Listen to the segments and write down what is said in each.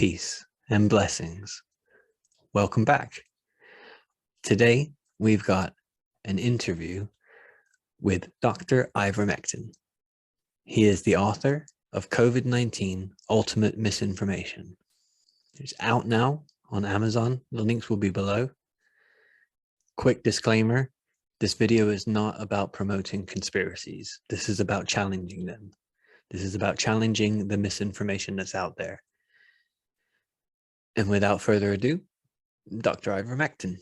peace, and blessings. Welcome back. Today, we've got an interview with Dr. Ivor Mectin. He is the author of COVID-19 Ultimate Misinformation. It's out now on Amazon. The links will be below. Quick disclaimer, this video is not about promoting conspiracies. This is about challenging them. This is about challenging the misinformation that's out there. And without further ado, Dr. Ivor Mectin.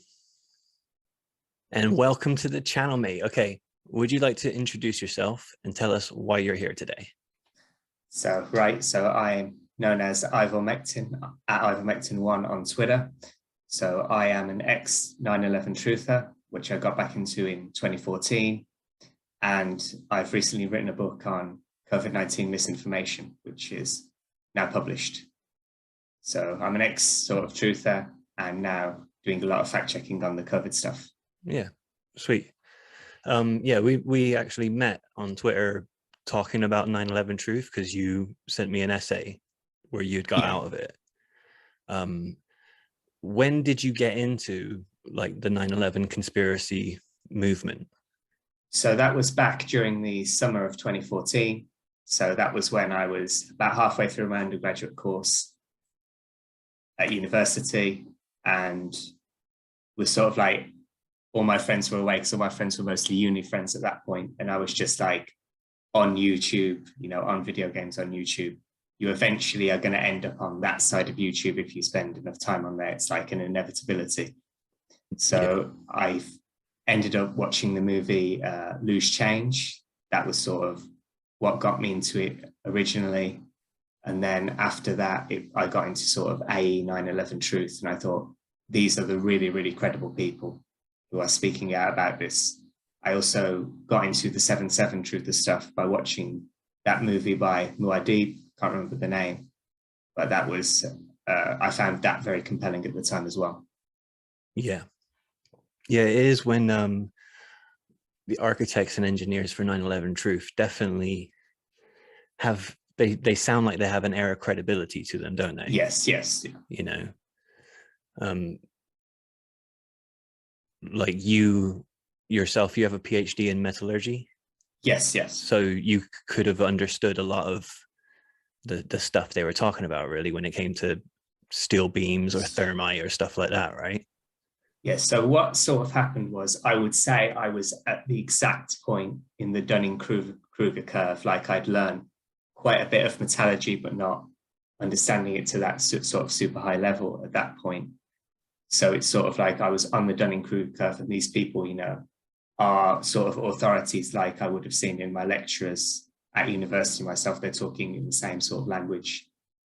And welcome to the channel, mate. Okay, would you like to introduce yourself and tell us why you're here today? So I'm known as Ivor Mectin, at Ivor Mectin1 on Twitter. So I am an ex-9/11 truther, which I got back into in 2014. And I've recently written a book on COVID-19 misinformation, which is now published. So I'm an ex sort of truther and now doing a lot of fact checking on the COVID stuff. Yeah, sweet. Yeah, we actually met on Twitter talking about 9/11 truth because you sent me an essay where you'd got out of it. When did you get into like the 9/11 conspiracy movement? So that was back during the summer of 2014. So that was when I was about halfway through my undergraduate course at university, and was sort of like, all my friends were away because all my friends were mostly uni friends at that point, and I was just like on YouTube, on video games on YouTube. You eventually are going to end up on that side of YouTube if you spend enough time on there. It's like an inevitability. So I ended up watching the movie Loose Change. That was sort of what got me into it originally. And then after that, I got into sort of AE 9/11 truth. And I thought, these are the really, really credible people who are speaking out about this. I also got into the 7/7 truther stuff by watching that movie by Muad'Dib. Can't remember the name, but that was, I found that very compelling at the time as well. Yeah. Yeah, it is when the architects and engineers for 9/11 truth definitely have, they sound like they have an air of credibility to them, don't they? Yes. Like you yourself, you have a PhD in metallurgy. Yes. So you could have understood a lot of the stuff they were talking about, really, when it came to steel beams or thermite or stuff like that, right? Yes. So what sort of happened was, I would say I was at the exact point in the Dunning-Kruger curve. Like, I'd learned quite a bit of metallurgy, but not understanding it to that sort of super high level at that point. So it's sort of like I was on the Dunning-Kruger curve, and these people, are sort of authorities like I would have seen in my lecturers at university myself. They're talking in the same sort of language.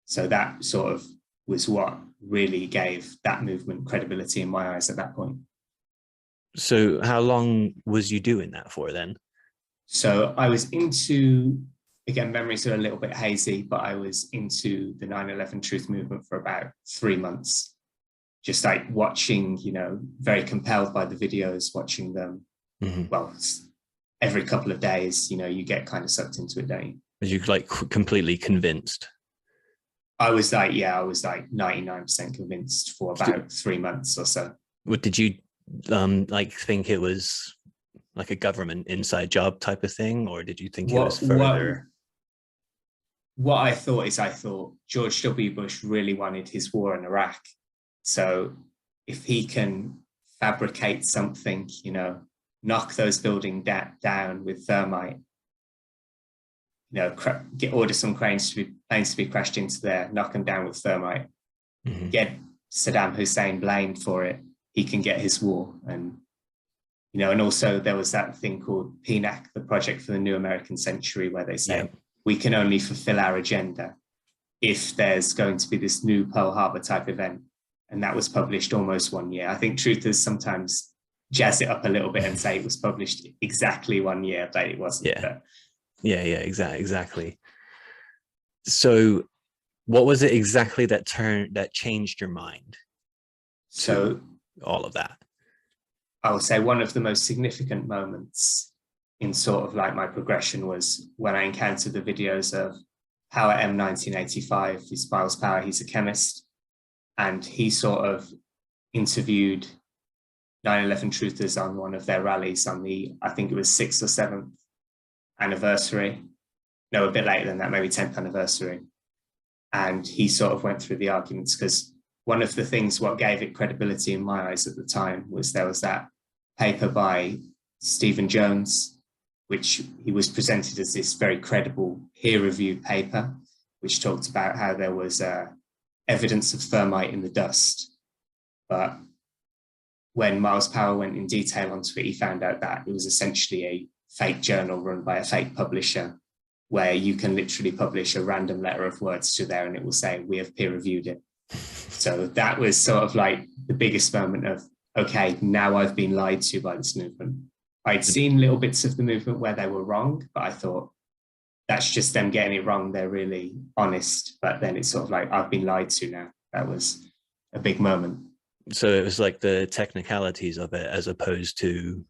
So that sort of was what really gave that movement credibility in my eyes at that point. So how long was you doing that for then? So I was into, again, memories are a little bit hazy, but I was into the 9/11 truth movement for about 3 months. Just like watching, very compelled by the videos, watching them. Well, every couple of days, you get kind of sucked into it, don't you? Were you like completely convinced? I was like 99% convinced for about 3 months or so. What did you like think it was like a government inside job type of thing, or did you think it was further? What I thought George W. Bush really wanted his war in Iraq. So if he can fabricate something, knock those buildings down with thermite, order some planes to be crashed into there, knock them down with thermite, get Saddam Hussein blamed for it, he can get his war. And, and also there was that thing called PNAC, the Project for the New American Century, where they say, we can only fulfill our agenda if there's going to be this new Pearl Harbor type event. And that was published almost 1 year. I think truthers sometimes jazz it up a little bit and say it was published exactly 1 year, but it wasn't. Yeah, exactly. So what was it exactly that changed your mind? So all of that, I would say one of the most significant moments in sort of like my progression was when I encountered the videos of Power M 1985, is Miles Power. He's a chemist, and he sort of interviewed 9/11 truthers on one of their rallies on the, I think it was 6th or 7th anniversary. No, a bit later than that, maybe 10th anniversary. And he sort of went through the arguments, because one of the things what gave it credibility in my eyes at the time was there was that paper by Stephen Jones, which he was presented as this very credible peer-reviewed paper, which talked about how there was evidence of thermite in the dust. But when Miles Power went in detail onto it, he found out that it was essentially a fake journal run by a fake publisher, where you can literally publish a random letter of words to there and it will say, we have peer reviewed it. So that was sort of like the biggest moment of, okay, now I've been lied to by this movement. I'd seen little bits of the movement where they were wrong, but I thought that's just them getting it wrong. They're really honest. But then it's sort of like, I've been lied to now. That was a big moment. So it was like the technicalities of it, as opposed to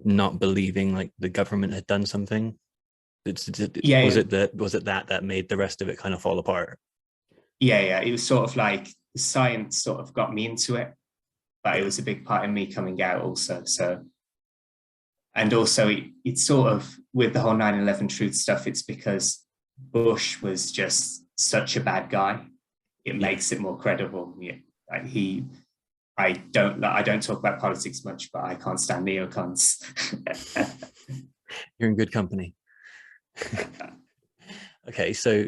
not believing like the government had done something. Was it that made the rest of it kind of fall apart? Yeah. It was sort of like the science sort of got me into it, but it was a big part of me coming out also. So, and also it's sort of with the whole 9/11 truth stuff, it's because Bush was just such a bad guy. It makes it more credible. Yeah, I don't talk about politics much, but I can't stand neocons. You're in good company. Okay, so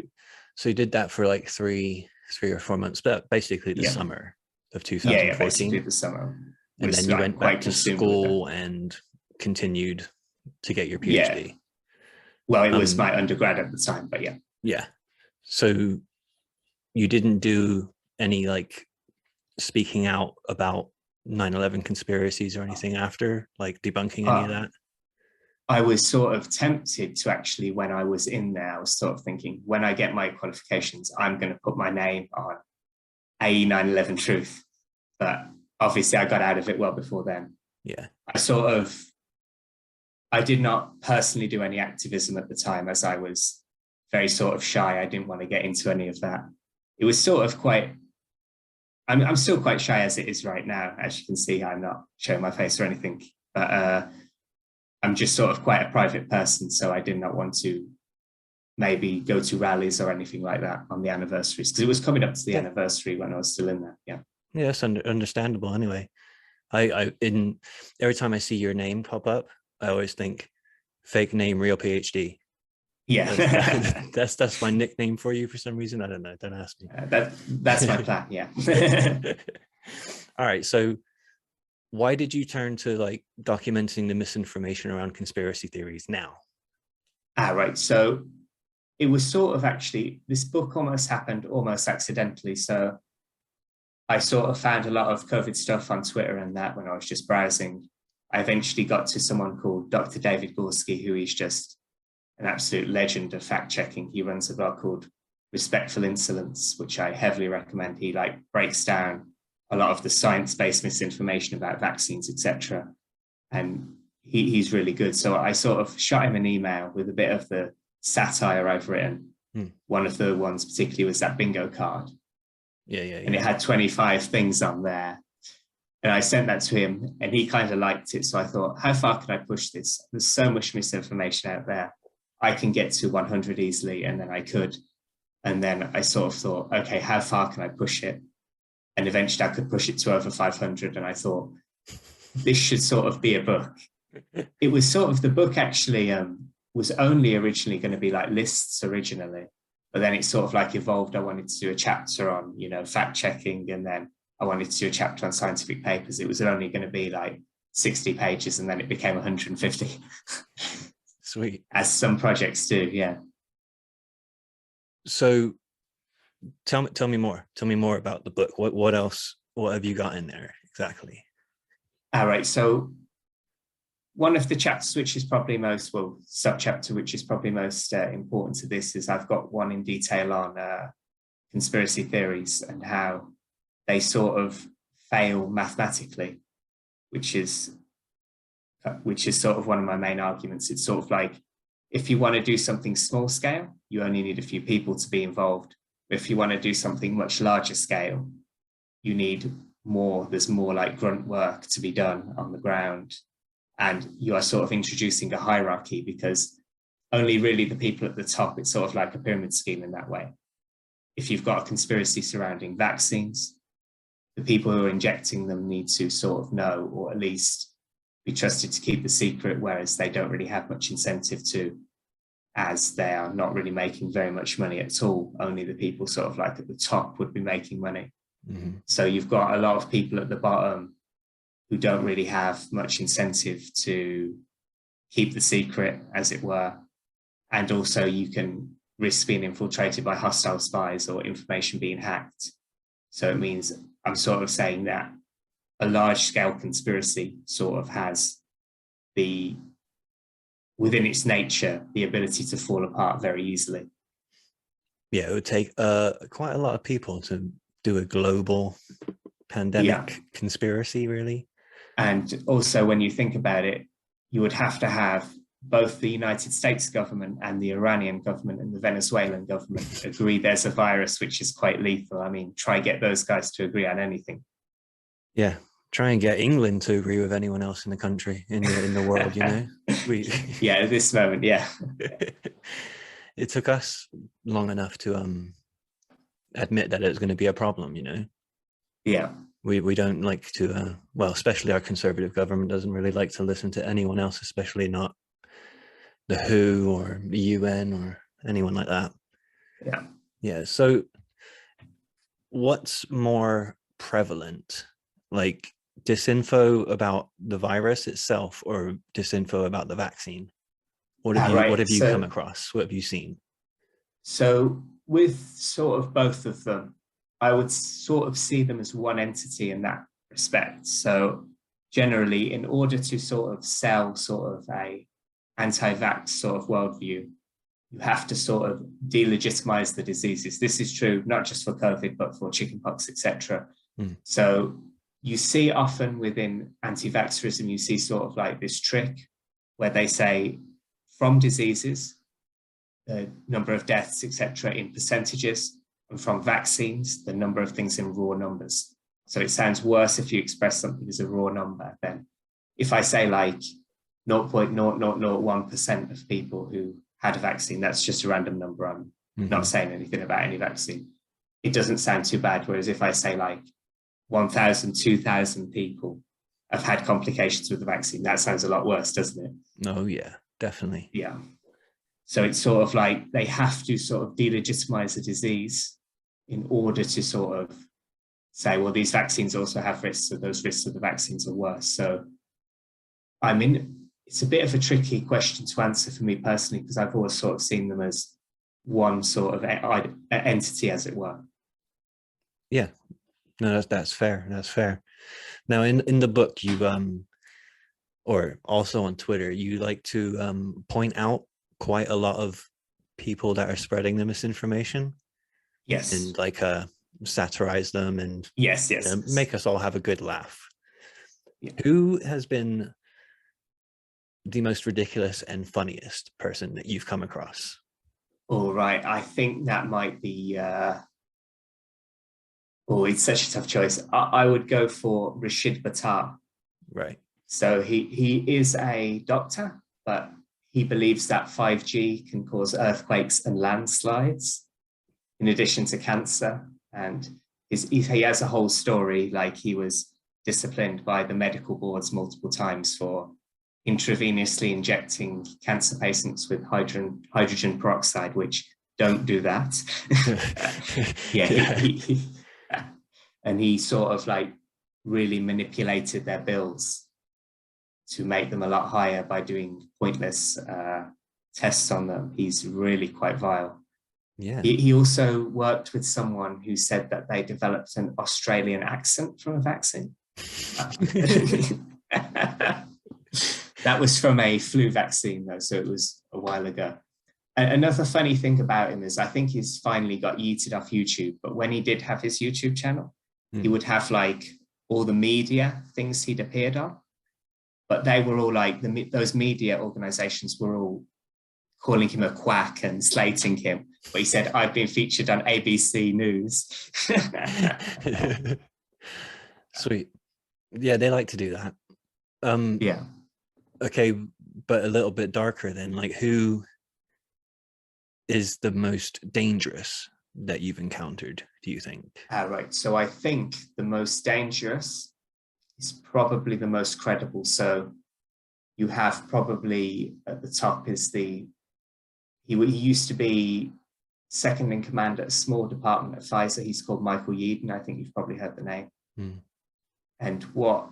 you did that for like three or 4 months, but basically the summer of 2014. Yeah, basically the summer. And then you went back to school and continued to get your PhD. Yeah. Well, it was my undergrad at the time, but yeah. Yeah. So you didn't do any like speaking out about 9/11 conspiracies or anything after, like debunking any of that? I was sort of tempted to actually, when I was in there, I was sort of thinking, when I get my qualifications, I'm going to put my name on a 9/11 truth. But obviously I got out of it well before then. Yeah. I did not personally do any activism at the time, as I was very sort of shy. I didn't want to get into any of that. It was sort of quite, I'm still quite shy as it is right now. As you can see, I'm not showing my face or anything, but I'm just sort of quite a private person. So I did not want to maybe go to rallies or anything like that on the anniversaries, because it was coming up to the anniversary when I was still in there. Yeah. Yeah, that's understandable anyway. Every time I see your name pop up, I always think fake name, real PhD. Yeah. That's my nickname for you for some reason. I don't know. Don't ask me. That's my plan. Yeah. All right. So why did you turn to like documenting the misinformation around conspiracy theories now? Right. So it was sort of actually, this book almost happened almost accidentally. So I sort of found a lot of COVID stuff on Twitter and that when I was just browsing. I eventually got to someone called Dr. David Gorski, who is just an absolute legend of fact checking. He runs a blog called Respectful Insolence, which I heavily recommend. He like breaks down a lot of the science-based misinformation about vaccines, etc. And he's really good. So I sort of shot him an email with a bit of the satire I've written. One of the ones particularly was that bingo card. Yeah. And it had 25 things on there. And I sent that to him and he kind of liked it. So I thought, how far can I push this? There's so much misinformation out there. I can get to 100 easily. And then I could. And then I sort of thought, okay, how far can I push it? And eventually I could push it to over 500. And I thought, this should sort of be a book. It was sort of, the book actually was only originally going to be like lists originally. But then it sort of like evolved. I wanted to do a chapter on, fact checking. And then I wanted to do a chapter on scientific papers. It was only going to be like 60 pages and then it became 150. Sweet. As some projects do, yeah. So tell me more. Tell me more about the book. What else? What have you got in there exactly? All right. So one of the chapters which is probably most, sub-chapter which is probably most important to this is I've got one in detail on conspiracy theories and how they sort of fail mathematically, which is sort of one of my main arguments. It's sort of like if you want to do something small scale, you only need a few people to be involved. If you want to do something much larger scale, you need more, there's more like grunt work to be done on the ground. And you are sort of introducing a hierarchy, because only really the people at the top, it's sort of like a pyramid scheme in that way. If you've got a conspiracy surrounding vaccines, the people who are injecting them need to sort of know, or at least be trusted to keep the secret, whereas they don't really have much incentive to, as they are not really making very much money at all. Only the people sort of like at the top would be making money. Mm-hmm. So you've got a lot of people at the bottom who don't really have much incentive to keep the secret, as it were. And also you can risk being infiltrated by hostile spies or information being hacked. So it means I'm sort of saying that a large scale conspiracy sort of has the, within its nature, the ability to fall apart very easily. Yeah, it would take quite a lot of people to do a global pandemic conspiracy, really. And also, when you think about it, you would have to have both the United States government and the Iranian government and the Venezuelan government agree there's a virus which is quite lethal. I mean, try get those guys to agree on anything. Yeah, try and get England to agree with anyone else in the country, in the world, you know. Yeah, at this moment, yeah. It took us long enough to admit that it was going to be a problem, you know. Yeah. We don't like to, well, especially our conservative government doesn't really like to listen to anyone else, especially not the WHO or the UN or anyone like that. Yeah. Yeah. So what's more prevalent, like disinfo about the virus itself or disinfo about the vaccine? What have you come across? What have you seen? So with sort of both of them, I would sort of see them as one entity in that respect. So generally, in order to sort of sell sort of a anti-vax sort of worldview, you have to sort of delegitimize the diseases. This is true not just for COVID, but for chickenpox, etc. So you see often within anti-vaxxerism, you see sort of like this trick where they say from diseases, the number of deaths, etc., in percentages, and from vaccines, the number of things in raw numbers. So it sounds worse if you express something as a raw number than if I say like 0.0001% of people who had a vaccine, that's just a random number. I'm not saying anything about any vaccine. It doesn't sound too bad. Whereas if I say like 1,000, 2,000 people have had complications with the vaccine, that sounds a lot worse, doesn't it? Oh, yeah, definitely. Yeah. So it's sort of like they have to sort of delegitimize the disease in order to sort of say, well, these vaccines also have risks, so those risks of the vaccines are worse. So, I mean, it's a bit of a tricky question to answer for me personally, because I've always sort of seen them as one sort of entity, as it were. Yeah, no, that's fair. That's fair. Now, in the book, you or also on Twitter, you like to point out quite a lot of people that are spreading the misinformation. Yes. And like satirize them and yes. Make us all have a good laugh. Yeah. Who has been the most ridiculous and funniest person that you've come across? All right, I think that might be it's such a tough choice. I would go for Rashid Bhattar. Right. So he is a doctor, but he believes that 5G can cause earthquakes and landslides in addition to cancer. And he has a whole story, like he was disciplined by the medical boards multiple times for intravenously injecting cancer patients with hydrogen peroxide, which don't do that. And he sort of like really manipulated their bills to make them a lot higher by doing pointless tests on them. He's really quite vile. Yeah. He also worked with someone who said that they developed an Australian accent from a vaccine. That was from a flu vaccine, though, so it was a while ago. Another funny thing about him is I think he's finally got yeeted off YouTube, but when he did have his YouTube channel, he would have like all the media things he'd appeared on, but they were all like, those media organizations were all calling him a quack and slating him. But he said, I've been featured on ABC News. Sweet. Yeah, they like to do that. Yeah. Okay, but a little bit darker then, like who is the most dangerous that you've encountered, do you think? Right. So I think the most dangerous is probably the most credible. So you have probably at the top is he used to be second in command at a small department at Pfizer. He's called Michael Yeadon. I think you've probably heard the name. And what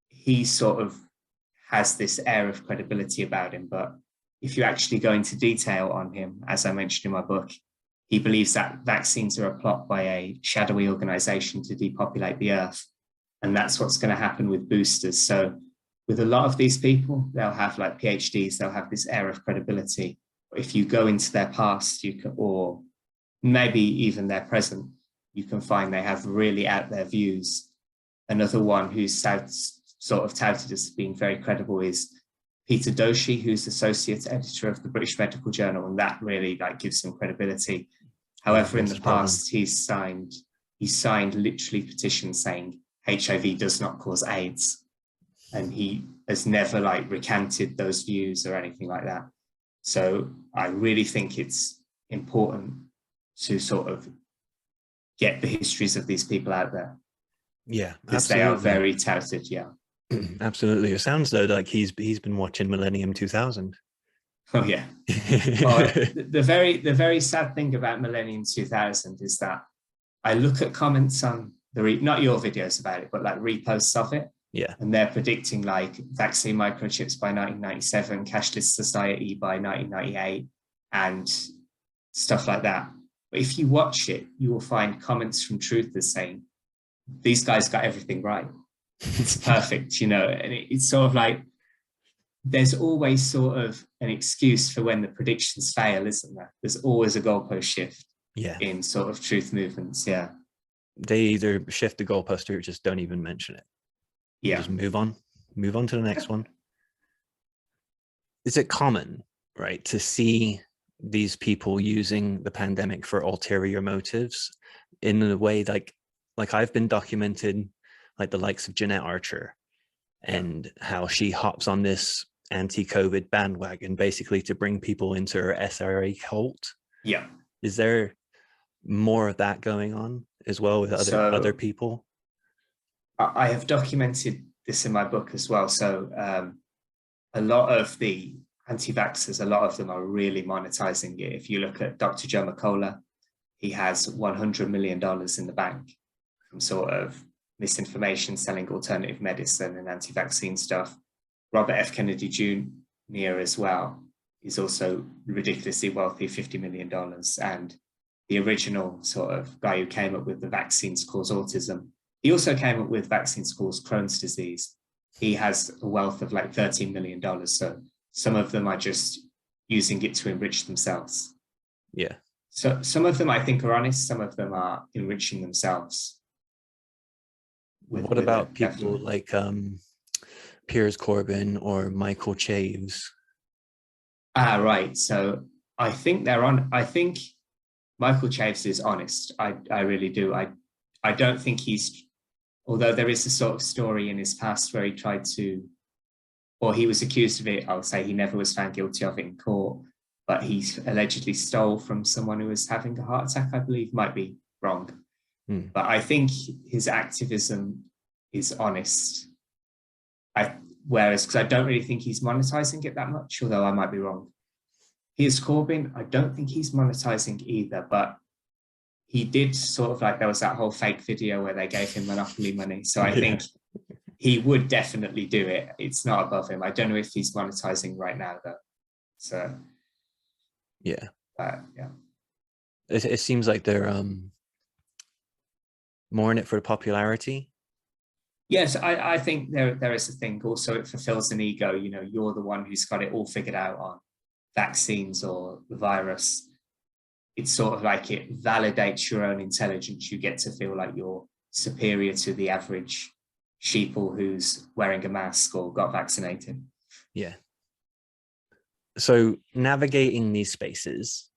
he sort of has this air of credibility about him. But if you actually go into detail on him, as I mentioned in my book, he believes that vaccines are a plot by a shadowy organization to depopulate the earth. And that's what's going to happen with boosters. So with a lot of these people, they'll have like PhDs, they'll have this air of credibility. If you go into their past, you can, or maybe even their present, you can find they have really out there views. Another one who's sort of touted as being very credible is Peter Doshi, who's associate editor of the British Medical Journal, and that really like gives him credibility. However, in the past, he's signed literally petitions saying HIV does not cause AIDS, and he has never like recanted those views or anything like that. So I really think it's important to sort of get the histories of these people out there. Yeah, because they are very touted. Yeah. Absolutely. It sounds though like he's been watching Millennium 2000. Oh yeah. Well, the very sad thing about Millennium 2000 is that I look at comments on not your videos about it, but like reposts of it. Yeah. And they're predicting like vaccine microchips by 1997, cashless society by 1998, and stuff like that. But if you watch it, you will find comments from truthers saying, these guys got everything right. It's perfect, you know, and it's sort of like, there's always sort of an excuse for when the predictions fail, isn't there? There's always a goalpost shift in sort of truth movements. Yeah. They either shift the goalpost or just don't even mention it. Yeah. Just move on to the next one. Is it common, right, to see these people using the pandemic for ulterior motives in a way like I've been documented, like the likes of Jeanette Archer, and how she hops on this anti-COVID bandwagon basically to bring people into her SRA cult? Yeah. Is there more of that going on as well with other people? I have documented this in my book as well. So a lot of the anti-vaxxers, a lot of them are really monetizing it. If you look at Dr. Joe McCullough, he has $100 million in the bank from sort of misinformation, selling alternative medicine and anti-vaccine stuff. Robert F. Kennedy Jr. as well is also ridiculously wealthy, $50 million. And the original sort of guy who came up with the vaccines cause autism, he also came up with vaccines cause Crohn's disease. He has a wealth of like $13 million. So some of them are just using it to enrich themselves. Yeah. So some of them I think are honest, some of them are enriching themselves. What about people like Piers Corbyn or Michael Chaves? Right. So I think they're on. I think Michael Chaves is honest. I really do. I don't think he's, although there is a sort of story in his past where he tried to, or he was accused of it. I'll say he never was found guilty of it in court, but he allegedly stole from someone who was having a heart attack, I believe. Might be wrong. But I think his activism is honest. Whereas, because I don't really think he's monetizing it that much, although I might be wrong. Piers Corbyn, I don't think he's monetizing either, but he did sort of like, there was that whole fake video where they gave him Monopoly money. So I think he would definitely do it. It's not above him. I don't know if he's monetizing right now though. So yeah. Yeah. It seems like they're more in it for popularity. Yes, I think there is a thing. Also, it fulfills an ego. You know, you're the one who's got it all figured out on vaccines or the virus. It's sort of like it validates your own intelligence. You get to feel like you're superior to the average sheeple who's wearing a mask or got vaccinated. Yeah. So navigating these spaces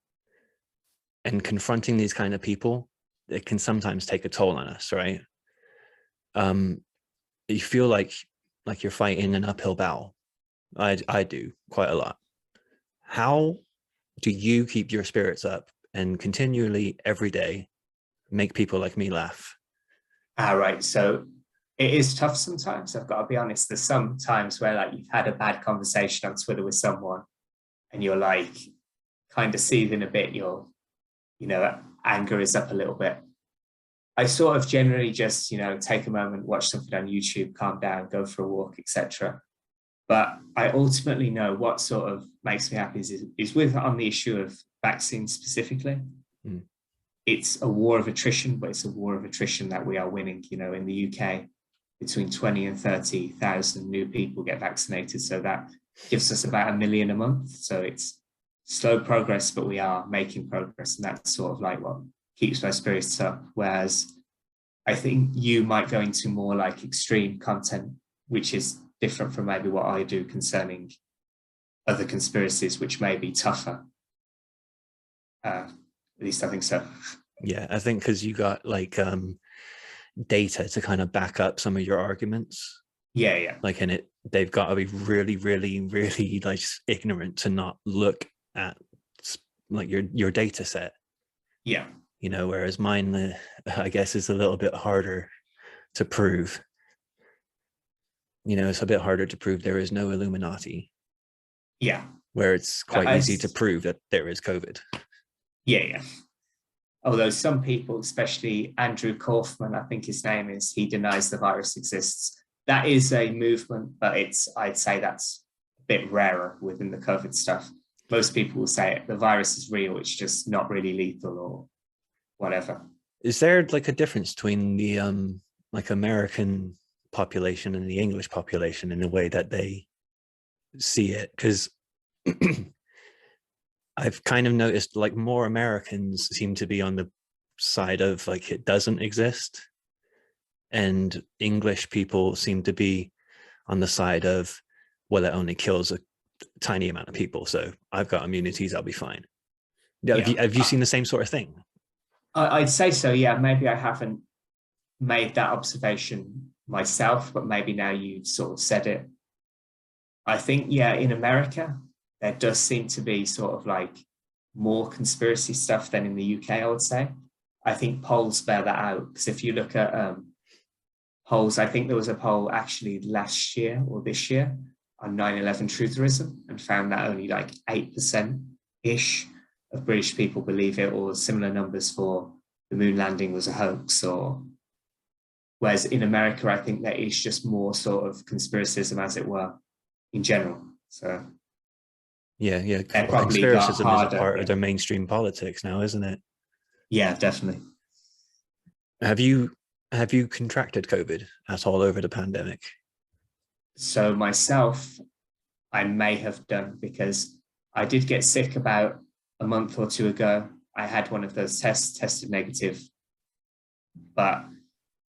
and confronting these kind of people, it can sometimes take a toll on us, right? You feel like you're fighting an uphill battle. I do quite a lot. How do you keep your spirits up and continually every day make people like me laugh? Right. So it is tough sometimes. I've got to be honest. There's some times where like you've had a bad conversation on Twitter with someone and you're like kind of seething a bit. Anger is up a little bit. I sort of generally just, take a moment, watch something on YouTube, calm down, go for a walk, etc. But I ultimately know what sort of makes me happy is with on the issue of vaccines specifically. Mm. It's a war of attrition, but it's a war of attrition that we are winning. In the UK, between 20 and 30,000 new people get vaccinated. So that gives us about 1 million a month. So it's slow progress, but we are making progress. And that's sort of like what keeps my spirits up. Whereas I think you might go into more like extreme content, which is different from maybe what I do concerning other conspiracies, which may be tougher. At least I think so. Yeah, I think because you got like data to kind of back up some of your arguments. Yeah. Like in it, they've got to be really, really, really like ignorant to not look at like your data set. Yeah. Whereas mine, I guess, is a little bit harder to prove. It's a bit harder to prove there is no Illuminati. Yeah. Where it's quite easy to prove that there is COVID. Yeah. Although some people, especially Andrew Kaufman, I think his name is, he denies the virus exists. That is a movement, but I'd say that's a bit rarer within the COVID stuff. Most people will say the virus is real, it's just not really lethal or whatever. Is there like a difference between the like American population and the English population in the way that they see it? Because I've kind of noticed like more Americans seem to be on the side of like it doesn't exist, and English people seem to be on the side of, well, it only kills a tiny amount of people, so I've got immunities, I'll be fine. Have you seen the same sort of thing? I'd say so, yeah. Maybe I haven't made that observation myself, but maybe now you've sort of said it. I think, yeah, in America, there does seem to be sort of like more conspiracy stuff than in the UK, I would say. I think polls bear that out, because if you look at polls, I think there was a poll actually last year or this year on 9/11 trutherism and found that only like 8%-ish of British people believe it, or similar numbers for the moon landing was a hoax. Whereas in America, I think there is just more sort of conspiracism, as it were, in general. So yeah, conspiracism is a part of their mainstream politics now, isn't it? Yeah, definitely. Have you contracted COVID at all over the pandemic? So myself, I may have done, because I did get sick about a month or two ago. I had one of those tests, tested negative, but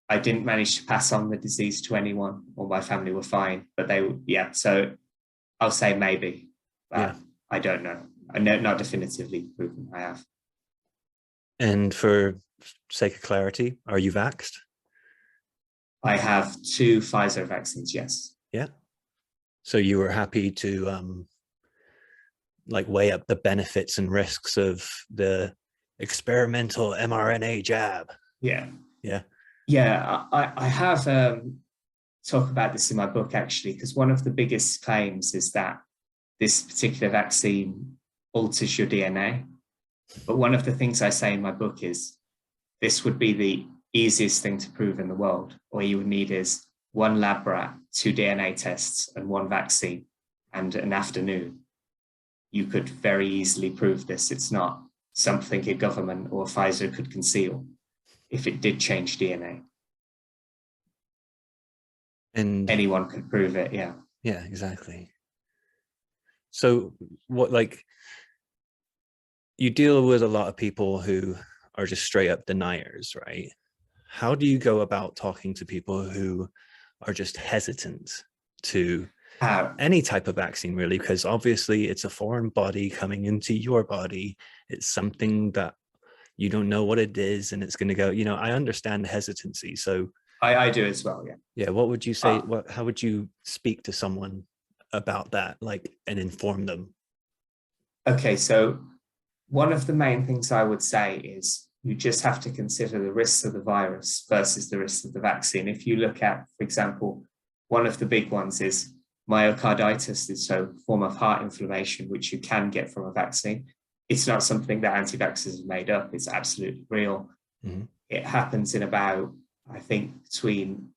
I didn't manage to pass on the disease to anyone, or my family were fine, but so I'll say maybe, but yeah. I don't know. I know, not definitively proven I have. And for sake of clarity, are you vaxxed? I have 2 Pfizer vaccines, yes. Yeah. So you were happy to like weigh up the benefits and risks of the experimental mRNA jab? Yeah. Yeah, I have talk about this in my book, actually, because one of the biggest claims is that this particular vaccine alters your DNA. But one of the things I say in my book is this would be the easiest thing to prove in the world. All you would need is 1 lab rat, 2 DNA tests, and 1 vaccine, and an afternoon. You could very easily prove this. It's not something a government or Pfizer could conceal if it did change DNA. And anyone could prove it, yeah. Yeah, exactly. So what, like, you deal with a lot of people who are just straight up deniers, right? How do you go about talking to people who are just hesitant to any type of vaccine really, because obviously it's a foreign body coming into your body. It's something that you don't know what it is, and it's going to go, I understand the hesitancy. So I do as well. Yeah. yeah, what would you say, Uh, how would you speak to someone about that, like, and inform them? okay. So one of the main things I would say is you just have to consider the risks of the virus versus the risks of the vaccine. If you look at, for example, one of the big ones is myocarditis, so a form of heart inflammation, which you can get from a vaccine. It's not something that anti-vaxxers have made up. It's absolutely real. Mm-hmm. It happens in about, I think, between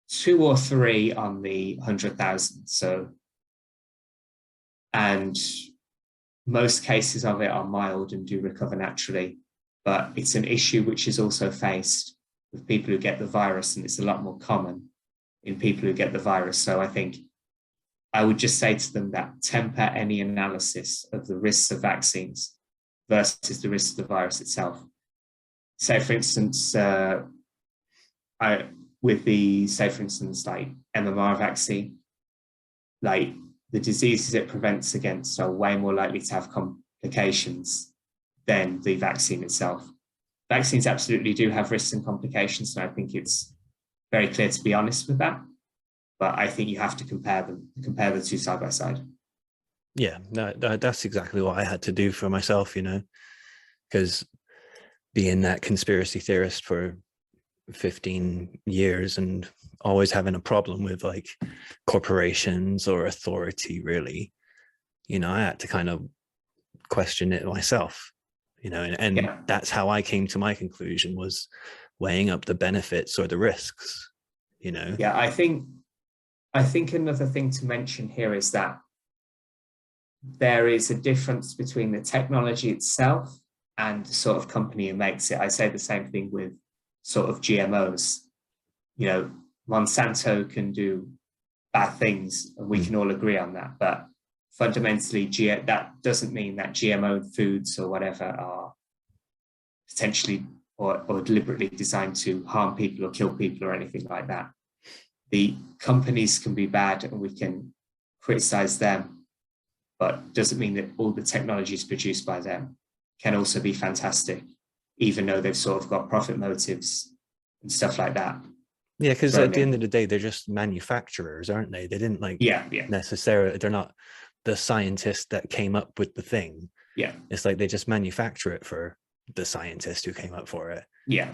2 or 3 on the 100,000. So, and most cases of it are mild and do recover naturally, but it's an issue which is also faced with people who get the virus, and it's a lot more common in people who get the virus. So I think I would just say to them that temper any analysis of the risks of vaccines versus the risks of the virus itself. Say, for instance, with the, say, for instance, like MMR vaccine, like the diseases it prevents against are way more likely to have complications than the vaccine itself. Vaccines absolutely do have risks and complications, and I think it's very clear to be honest with that. But I think you have to compare the two side by side. Yeah, that's exactly what I had to do for myself, because being that conspiracy theorist for 15 years and always having a problem with like corporations or authority, really, I had to kind of question it myself, and Yeah. that's how I came to my conclusion, was weighing up the benefits or the risks. Yeah, I think another thing to mention here is that there is a difference between the technology itself and the sort of company who makes it. I say the same thing with sort of GMOs. Monsanto can do bad things, and we can all agree on that. But fundamentally, that doesn't mean that GMO foods or whatever are potentially or deliberately designed to harm people or kill people or anything like that. The companies can be bad and we can criticize them, but doesn't mean that all the technologies produced by them can also be fantastic, even though they've sort of got profit motives and stuff like that. Yeah, because at the end of the day, they're just manufacturers, aren't they? They didn't necessarily, they're not the scientists that came up with the thing. Yeah. It's like they just manufacture it for the scientist who came up for it. Yeah.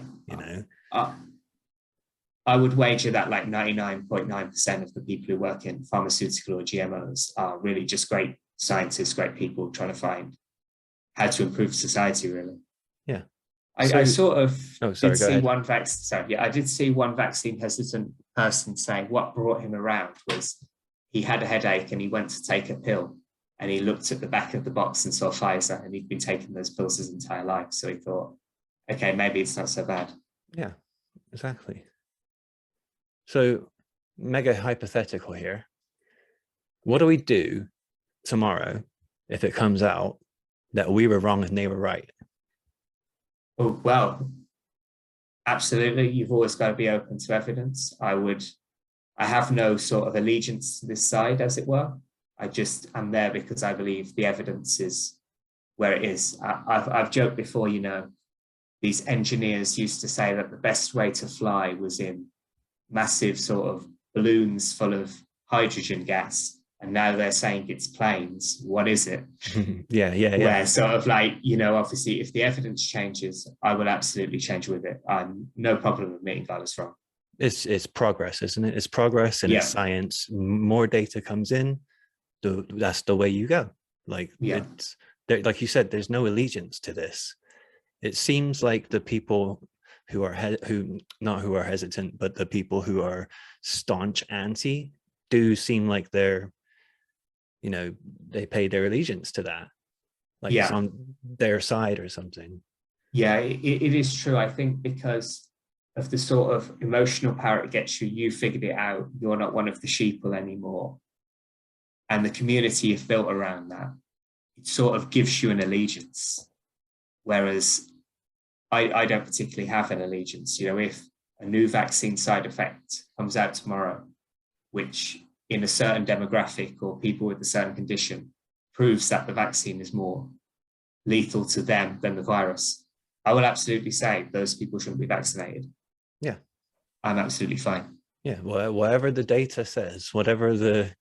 I would wager that like 99.9% of the people who work in pharmaceutical or GMOs are really just great scientists, great people trying to find how to improve society, really. Yeah. I sort of did see one vaccine. I did see one vaccine hesitant person say what brought him around was he had a headache and he went to take a pill and he looked at the back of the box and saw Pfizer, and he'd been taking those pills his entire life. So he thought, okay, maybe it's not so bad. Yeah, exactly. So mega hypothetical here. What do we do tomorrow if it comes out that we were wrong and they were right? Oh, well, absolutely. You've always got to be open to evidence. I have no sort of allegiance to this side, as it were. I'm there because I believe the evidence is where it is. I've joked before, these engineers used to say that the best way to fly was in massive sort of balloons full of hydrogen gas, and now they're saying it's planes. What is it? Yeah. Where sort of like, obviously if the evidence changes, I will absolutely change with it. I'm no problem admitting I was wrong. It's progress, isn't it? It's progress and it's science. More data comes in, that's the way you go. Like it's there, like you said, there's no allegiance to this. It seems like the people who are hesitant, but the people who are staunch anti do seem like they're, they pay their allegiance to that, like it's on their side or something. Yeah, it is true. I think because of the sort of emotional power it gets you, you figured it out. You're not one of the sheeple anymore. And the community you've built around that, it sort of gives you an allegiance. Whereas I don't particularly have an allegiance. If a new vaccine side effect comes out tomorrow, which in a certain demographic or people with a certain condition proves that the vaccine is more lethal to them than the virus, I will absolutely say those people shouldn't be vaccinated. Yeah. I'm absolutely fine. Yeah. Well, whatever the data says, however the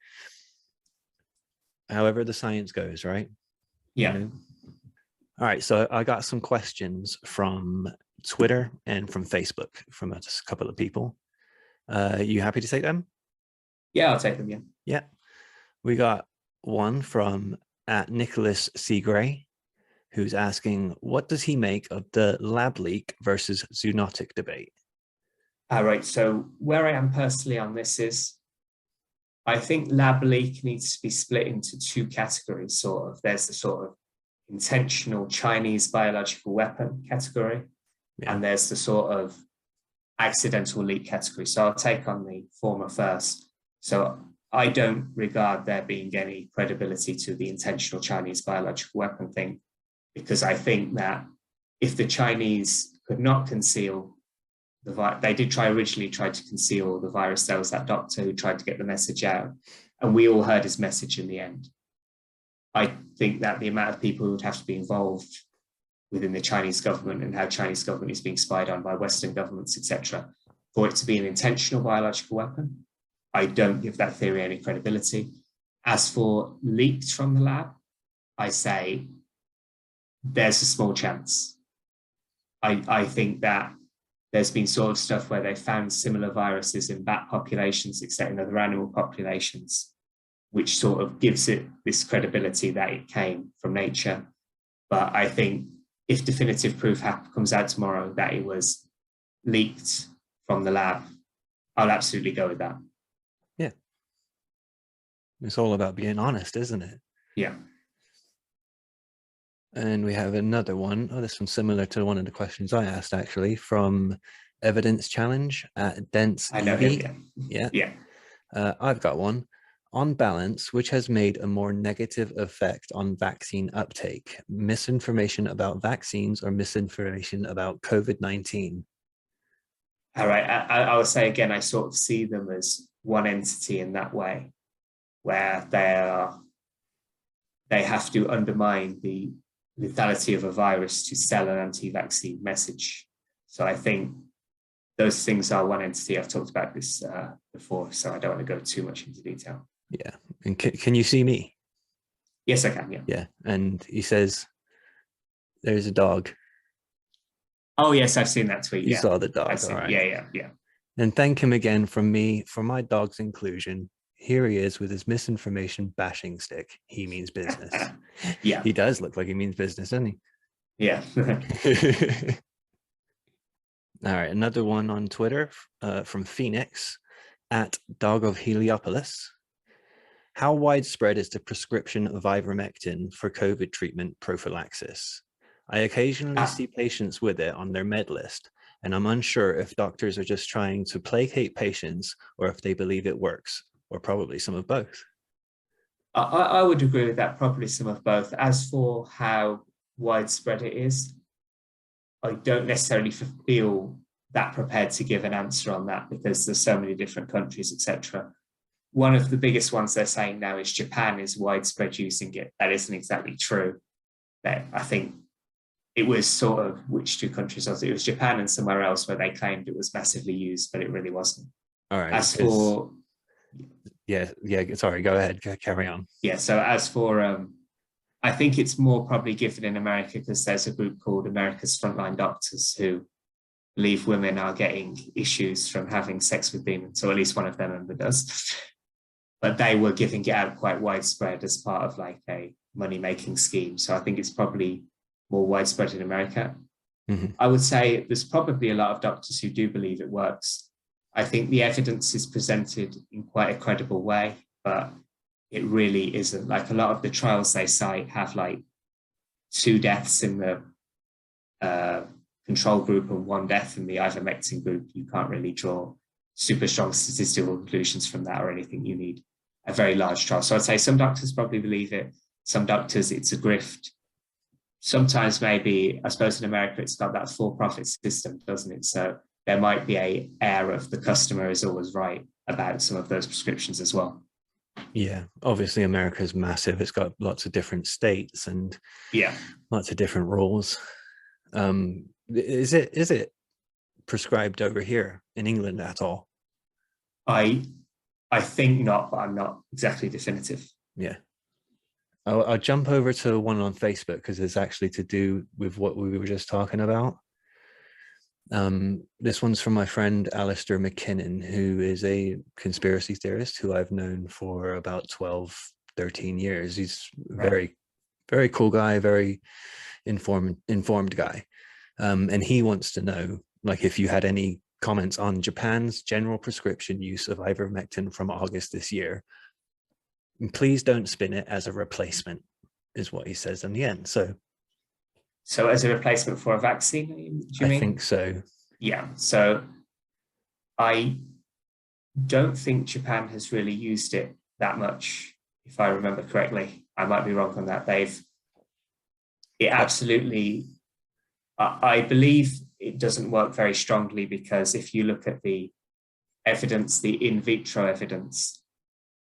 science goes, right? Yeah. You know? All right. So I got some questions from Twitter and from Facebook from a couple of people. You happy to take them? Yeah, I'll take them. Yeah. Yeah. We got one from @Nicholas C. Gray, who's asking, what does he make of the lab leak versus zoonotic debate? All right. So where I am personally on this is, I think lab leak needs to be split into two categories, sort of. There's the sort of intentional Chinese biological weapon category, and there's the sort of accidental leak category. So I'll take on the former first. So I don't regard there being any credibility to the intentional Chinese biological weapon thing, because I think that if the Chinese could not conceal the virus, they did originally try to conceal the virus. There was that doctor who tried to get the message out, and we all heard his message in the end. I think that the amount of people who would have to be involved within the Chinese government and how Chinese government is being spied on by Western governments, etc., for it to be an intentional biological weapon, I don't give that theory any credibility. As for leaked from the lab, I say there's a small chance. I think that there's been sort of stuff where they found similar viruses in bat populations, except in other animal populations, which sort of gives it this credibility that it came from nature. But I think if definitive proof comes out tomorrow that it was leaked from the lab, I'll absolutely go with that. Yeah. It's all about being honest, isn't it? Yeah. And we have another one. Oh, this one's similar to one of the questions I asked, actually, from Evidence Challenge @Dense I know EV. him, Yeah. I've got one. On balance, which has made a more negative effect on vaccine uptake? Misinformation about vaccines or misinformation about COVID-19? All right. I will say again, I sort of see them as one entity in that way, where they have to undermine the lethality of a virus to sell an anti-vaccine message. So I think those things are one entity. I've talked about this before, so I don't want to go too much into detail. Yeah. And can you see me? Yes, I can. Yeah. Yeah. And he says, there's a dog. Oh, yes, I've seen that tweet. You saw the dog. All right. Yeah. And thank him again from me for my dog's inclusion. Here he is with his misinformation bashing stick. He means business. Yeah. He does look like he means business, doesn't he? Yeah. All right. Another one on Twitter from Phoenix @Dog of Heliopolis. How widespread is the prescription of ivermectin for COVID treatment prophylaxis? I occasionally see patients with it on their med list, and I'm unsure if doctors are just trying to placate patients or if they believe it works, or probably some of both. I would agree with that, probably some of both. As for how widespread it is, I don't necessarily feel that prepared to give an answer on that, because there's so many different countries, etc. One of the biggest ones they're saying now is Japan is widespread using it. That isn't exactly true. I think it was sort of, which two countries was it? It was Japan and somewhere else where they claimed it was massively used, but it really wasn't. All right. As for... Yeah, sorry, go ahead, carry on. Yeah, so as for, I think it's more probably given in America, because there's a group called America's Frontline Doctors who believe women are getting issues from having sex with demons, or at least one of their members does. But they were giving it out quite widespread as part of like a money-making scheme. So I think it's probably more widespread in America. Mm-hmm. I would say there's probably a lot of doctors who do believe it works. I think the evidence is presented in quite a credible way, but it really isn't. Like a lot of the trials they cite have like 2 deaths in the control group and 1 death in the ivermectin group. You can't really draw super strong statistical conclusions from that or anything. You need a very large trial. So I'd say some doctors probably believe it. Some doctors, it's a grift. Sometimes maybe, I suppose in America, it's got that for-profit system, doesn't it? So there might be a air of the customer is always right about some of those prescriptions as well. Yeah, obviously America's massive. It's got lots of different states and Yeah, lots of different rules. Is it prescribed over here in England at all? I I think not, but I'm not exactly definitive. Yeah. I'll jump over to one on Facebook because it's actually to do with what we were just talking about. This one's from my friend Alistair McKinnon, who is a conspiracy theorist who I've known for about 12, 13 years. He's Right. very, very cool guy, very informed guy. And he wants to know, like, if you had any comments on Japan's general prescription use of ivermectin from August this year. And please don't spin it as a replacement, is what he says in the end. So as a replacement for a vaccine, do you I mean? think so. Yeah. So I don't think Japan has really used it that much, if I remember correctly. I might be wrong on that. It absolutely, I believe it doesn't work very strongly because if you look at the evidence, the in vitro evidence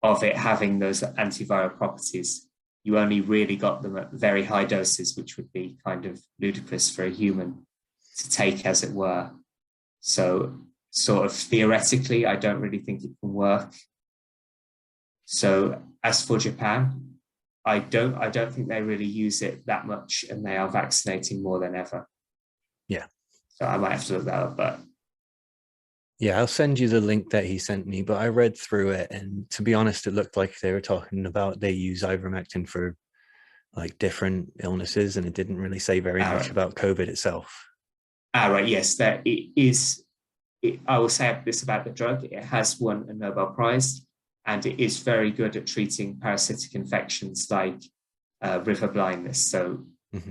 of it having those antiviral properties, you only really got them at very high doses, which would be kind of ludicrous for a human to take, as it were. So, sort of theoretically, I don't really think it can work. So, as for Japan, I don't think they really use it that much, and they are vaccinating more than ever. Yeah. So I might have to look that up, but Yeah, I'll send you the link that he sent me, but I read through it, and to be honest, it looked like they were talking about they use ivermectin for like different illnesses, and it didn't really say very much right. about COVID itself. Right, yes, that it is. I will say this about the drug: it has won a Nobel Prize, and it is very good at treating parasitic infections like river blindness. So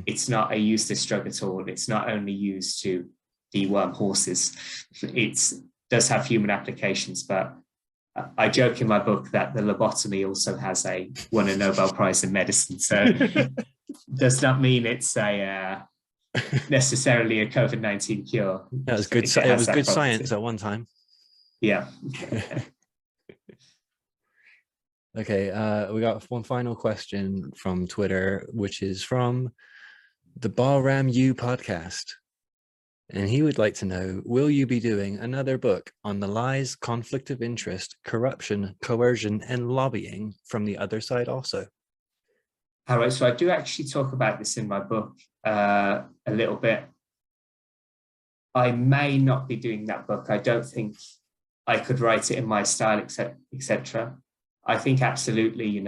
it's not a useless drug at all. It's not only used to deworm horses. It does have human applications, but I joke in my book that the lobotomy also has won a Nobel Prize in medicine. So does not mean it's a necessarily a COVID-19 cure. That was good. It It has was that good property. science at one time. Yeah. Okay, we got one final question from Twitter, which is from the Ballram U podcast. And he would like to know, will you be doing another book on the lies, conflict of interest, corruption, coercion, and lobbying from the other side also? All right. So I do actually talk about this in my book a little bit. I may not be doing that book. I don't think I could write it in my style, etc. I think absolutely,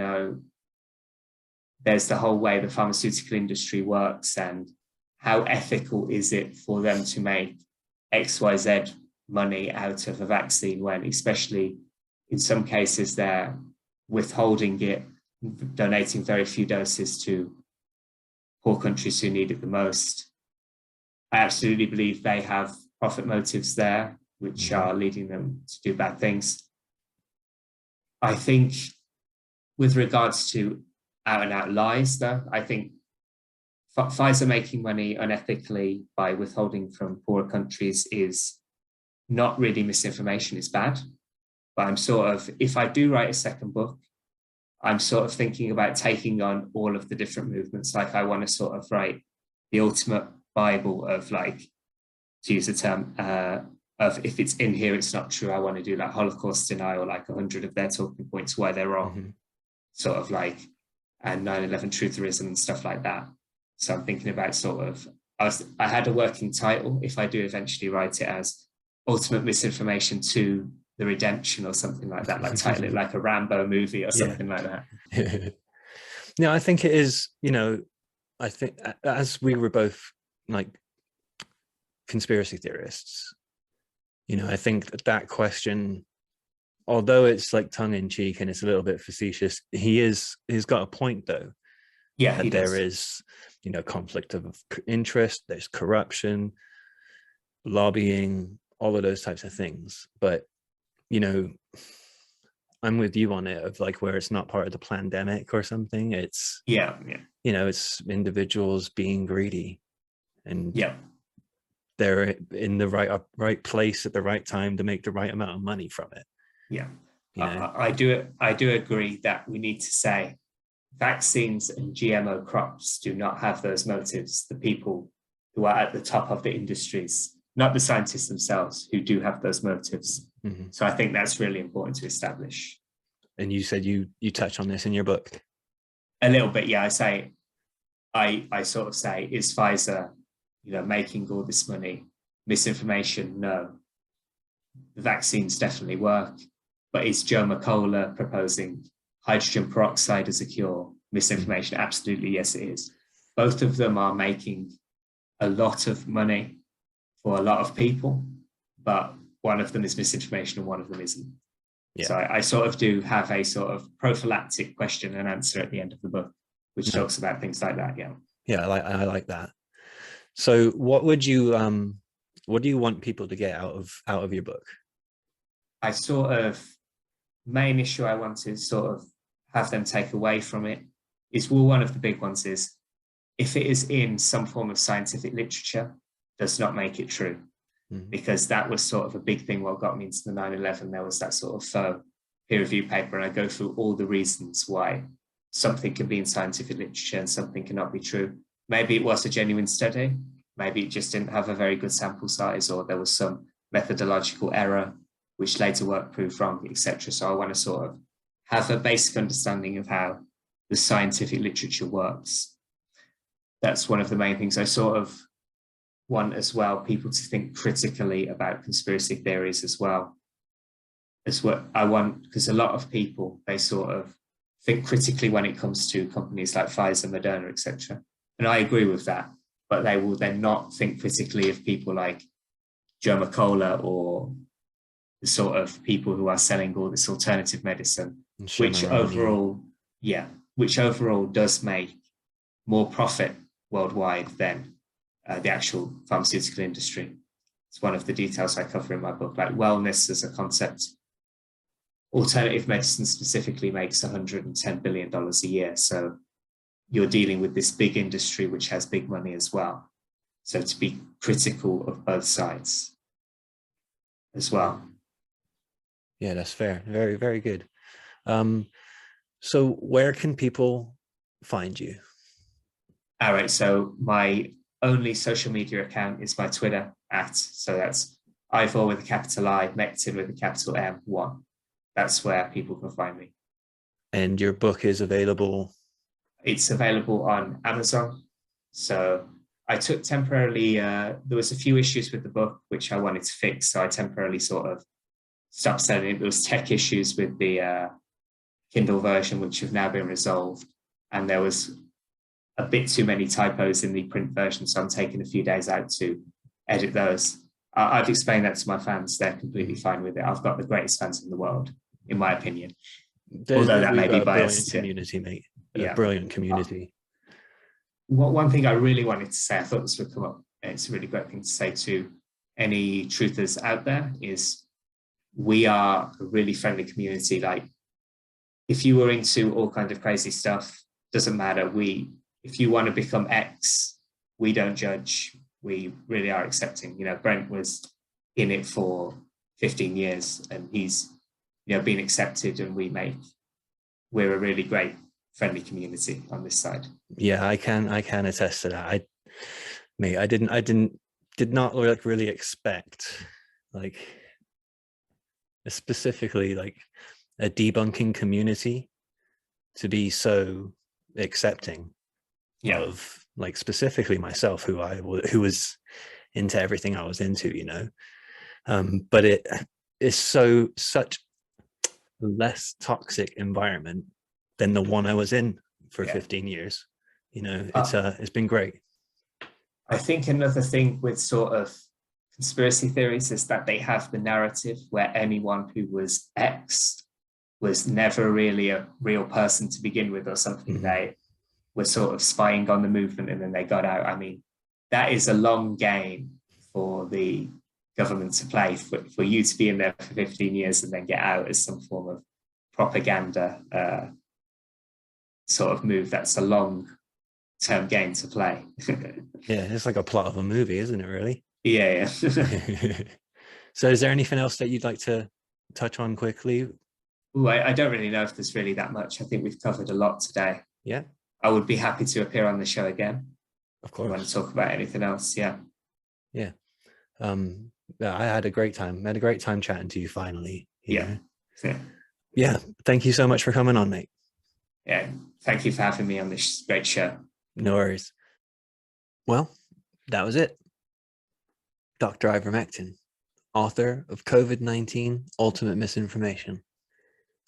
there's the whole way the pharmaceutical industry works and how ethical is it for them to make XYZ money out of a vaccine when, especially in some cases, they're withholding it, donating very few doses to poor countries who need it the most. I absolutely believe they have profit motives there, which are leading them to do bad things. I think with regards to out and out lies, though, I think Pfizer making money unethically by withholding from poorer countries is not really misinformation, it's bad. But I'm sort of, if I do write a second book, I'm sort of thinking about taking on all of the different movements. Like I want to sort of write the ultimate Bible of, like, to use the term, of if it's in here, it's not true. I want to do like Holocaust denial, like 100 of their talking points why they're wrong, sort of like, and 9/11 trutherism and stuff like that. So I'm thinking about sort of, I had a working title, if I do eventually write it, as Ultimate Misinformation to the Redemption or something like that, like title it like a Rambo movie or something like that. No, I think it is, I think as we were both like conspiracy theorists, I think that question, although it's like tongue in cheek and it's a little bit facetious, he's got a point though. Yeah, that there is, conflict of interest, there's corruption, lobbying, all of those types of things. But, I'm with you on it of like where it's not part of the pandemic or something. It's, it's individuals being greedy and they're in the right place at the right time to make the right amount of money from it. Yeah. you know? I do agree that we need to say vaccines and GMO crops do not have those motives. The people who are at the top of the industries, not the scientists themselves, who do have those motives. Mm-hmm. So I think that's really important to establish. And you said you touch on this in your book. A little bit, yeah. I sort of say, is Pfizer, making all this money? Misinformation, no. The vaccines definitely work, but is Joe McCullough proposing hydrogen peroxide as a cure? Misinformation, absolutely, yes, it is. Both of them are making a lot of money for a lot of people, but one of them is misinformation and one of them isn't. Yeah. So I sort of do have a sort of prophylactic question and answer at the end of the book, which talks about things like that. Yeah. Yeah, I like that. So what do you want people to get out of your book? I sort of, main issue I want to sort of have them take away from it is, well, one of the big ones is, if it is in some form of scientific literature, does not make it true. Mm-hmm. Because that was sort of a big thing what got me into the 9/11. There was that sort of faux peer review paper, and I go through all the reasons why something can be in scientific literature and something cannot be true. Maybe it was a genuine study, maybe it just didn't have a very good sample size, or there was some methodological error which later work proved wrong, etc. So I want to sort of have a basic understanding of how the scientific literature works. That's one of the main things. I sort of want as well people to think critically about conspiracy theories as well. That's what I want, because a lot of people, they sort of think critically when it comes to companies like Pfizer, Moderna, etc. And I agree with that, but they will then not think critically of people like Joe McCullough or the sort of people who are selling all this alternative medicine, which overall does make more profit worldwide than the actual pharmaceutical industry. It's one of the details I cover in my book, like wellness as a concept. Alternative medicine specifically makes $110 billion a year. So you're dealing with this big industry, which has big money as well. So to be critical of both sides as well. Yeah, that's fair. Very, very good. So where can people find you? All right. So my only social media account is my Twitter so that's Ivor with a capital I, Mectin with a capital M1. That's where people can find me. And your book is available? It's available on Amazon. So I took temporarily, there was a few issues with the book, which I wanted to fix. So I temporarily sort of stopped selling it. There was tech issues with the Kindle version, which have now been resolved. And there was a bit too many typos in the print version. So I'm taking a few days out to edit those. I've explained that to my fans. They're completely fine with it. I've got the greatest fans in the world, in my opinion. Although that may be biased. Community, mate. Yeah. Brilliant community. One thing I really wanted to say, I thought this would come up, and it's a really great thing to say to any truthers out there, is we are a really friendly community. Like, if you were into all kind of crazy stuff, doesn't matter. If you want to become X, we don't judge. We really are accepting. Brent was in it for 15 years and he's, been accepted, and we're a really great friendly community on this side. Yeah, I can attest to that. I did not really expect specifically a debunking community to be so accepting of specifically myself, who was into everything I was into, but it is such less toxic environment than the one I was in for 15 years. It's been great. I think another thing with sort of conspiracy theories is that they have the narrative where anyone who was X was never really a real person to begin with, or something. Mm-hmm. They were sort of spying on the movement and then they got out. I mean, that is a long game for the government to play, for you to be in there for 15 years and then get out as some form of propaganda sort of move. That's a long-term game to play. Yeah, it's like a plot of a movie, isn't it, really? Yeah. So is there anything else that you'd like to touch on quickly? Ooh, I don't really know if there's really that much. I think we've covered a lot today. Yeah, I would be happy to appear on the show again. of If you want course. to talk about anything else? Yeah. Yeah. Yeah, I had a great time. I had a great time chatting to you finally. Yeah. Yeah. Yeah. Thank you so much for coming on, mate. Yeah. Thank you for having me on this great show. No worries. Well, that was it. Dr. Ivor Mectin, author of COVID-19 Ultimate Misinformation.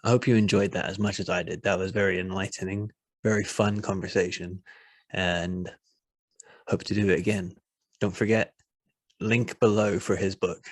I hope you enjoyed that as much as I did. That was very enlightening, very fun conversation, and hope to do it again. Don't forget, link below for his book.